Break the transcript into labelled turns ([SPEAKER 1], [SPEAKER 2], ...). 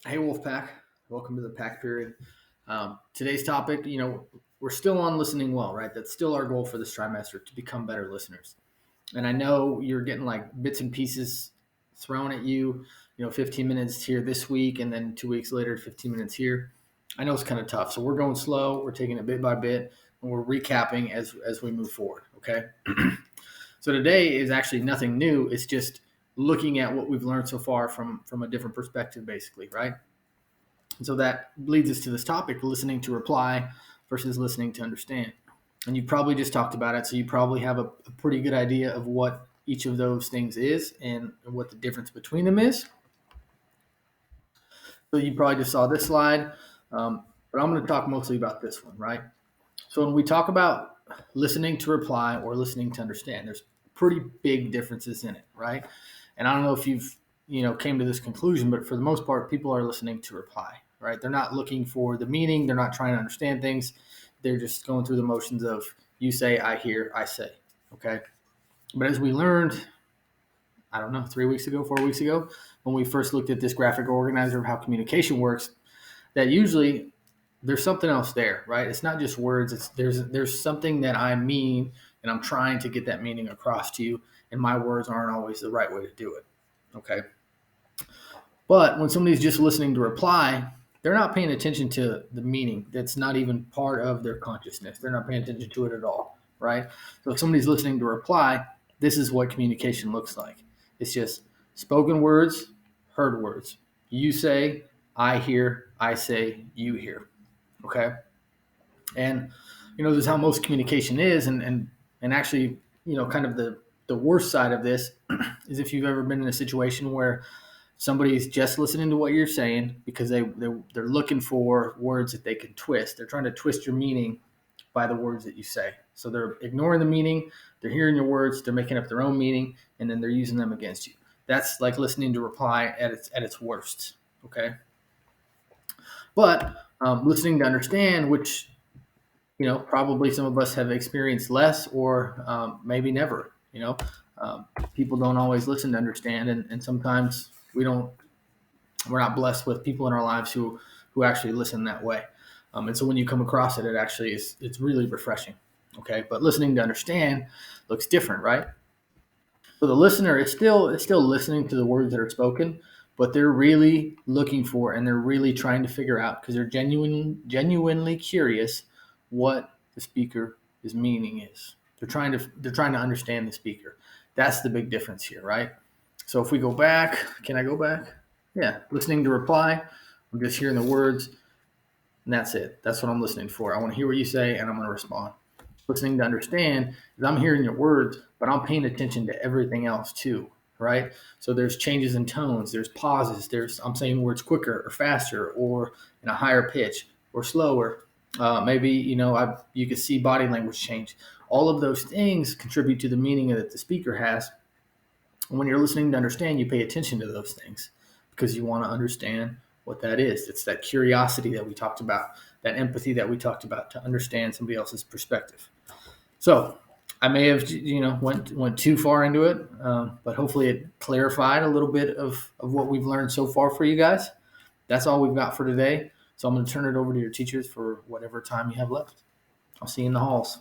[SPEAKER 1] Hey, Wolfpack. Welcome to the pack period. Today's topic, we're still on listening well, right? That's still our goal for this trimester to become better listeners. And I know you're getting like bits and pieces thrown at you, 15 minutes here this week, and then 2 weeks later, 15 minutes here. I know it's kind of tough. So we're going slow. We're taking it bit by bit, and we're recapping as we move forward. Okay. So today is actually nothing new. It's just looking at what we've learned so far from a different perspective, basically, right? And so that leads us to this topic, listening to reply versus listening to understand. And you probably just talked about it, so you probably have a pretty good idea of what each of those things is and what the difference between them is. So you probably just saw this slide, but I'm going to talk mostly about this one, right? So when we talk about listening to reply or listening to understand, there's pretty big differences in it, right? And I don't know if you've came to this conclusion, but for the most part, people are listening to reply, right? They're not looking for the meaning. They're not trying to understand things. They're just going through the motions of you say, I hear, I say, okay? But as we learned, I don't know, 3 weeks ago, 4 weeks ago, when we first looked at this graphic organizer of how communication works, that usually there's something else there, right? It's not just words. It's there's something that I mean, and I'm trying to get that meaning across to you, and my words aren't always the right way to do it. Okay. But when somebody's just listening to reply, they're not paying attention to the meaning. That's not even part of their consciousness. They're not paying attention to it at all, right? So if somebody's listening to reply, this is what communication looks like. It's just spoken words, heard words. You say, I hear, I say, you hear. Okay. And this is how most communication is, and actually, kind of the worst side of this is if you've ever been in a situation where somebody's just listening to what you're saying because they're looking for words that they can twist. They're trying to twist your meaning by the words that you say. So they're ignoring the meaning, they're hearing your words, they're making up their own meaning, and then they're using them against you. That's like listening to reply at its worst. Okay. But listening to understand, which probably some of us have experienced less or maybe never. People don't always listen to understand, and sometimes we're not blessed with people in our lives who actually listen that way. And so when you come across it, it actually is it's really refreshing. Okay, but listening to understand looks different, right? So the listener is still listening to the words that are spoken, but they're really looking for and they're really trying to figure out because they're genuinely curious what the speaker is meaning is. They're trying to understand the speaker. That's the big difference here, right? So if we go back, can I go back? Yeah, listening to reply. I'm just hearing the words, and that's it. That's what I'm listening for. I want to hear what you say, and I'm going to respond. Listening to understand is I'm hearing your words, but I'm paying attention to everything else too, right? So there's changes in tones, there's pauses, I'm saying words quicker or faster or in a higher pitch or slower. Maybe you could see body language change. All of those things contribute to the meaning that the speaker has. And when you're listening to understand, you pay attention to those things because you want to understand what that is. It's that curiosity that we talked about, that empathy that we talked about to understand somebody else's perspective. So I may have went too far into it, but hopefully it clarified a little bit of what we've learned so far for you guys. That's all we've got for today. So I'm going to turn it over to your teachers for whatever time you have left. I'll see you in the halls.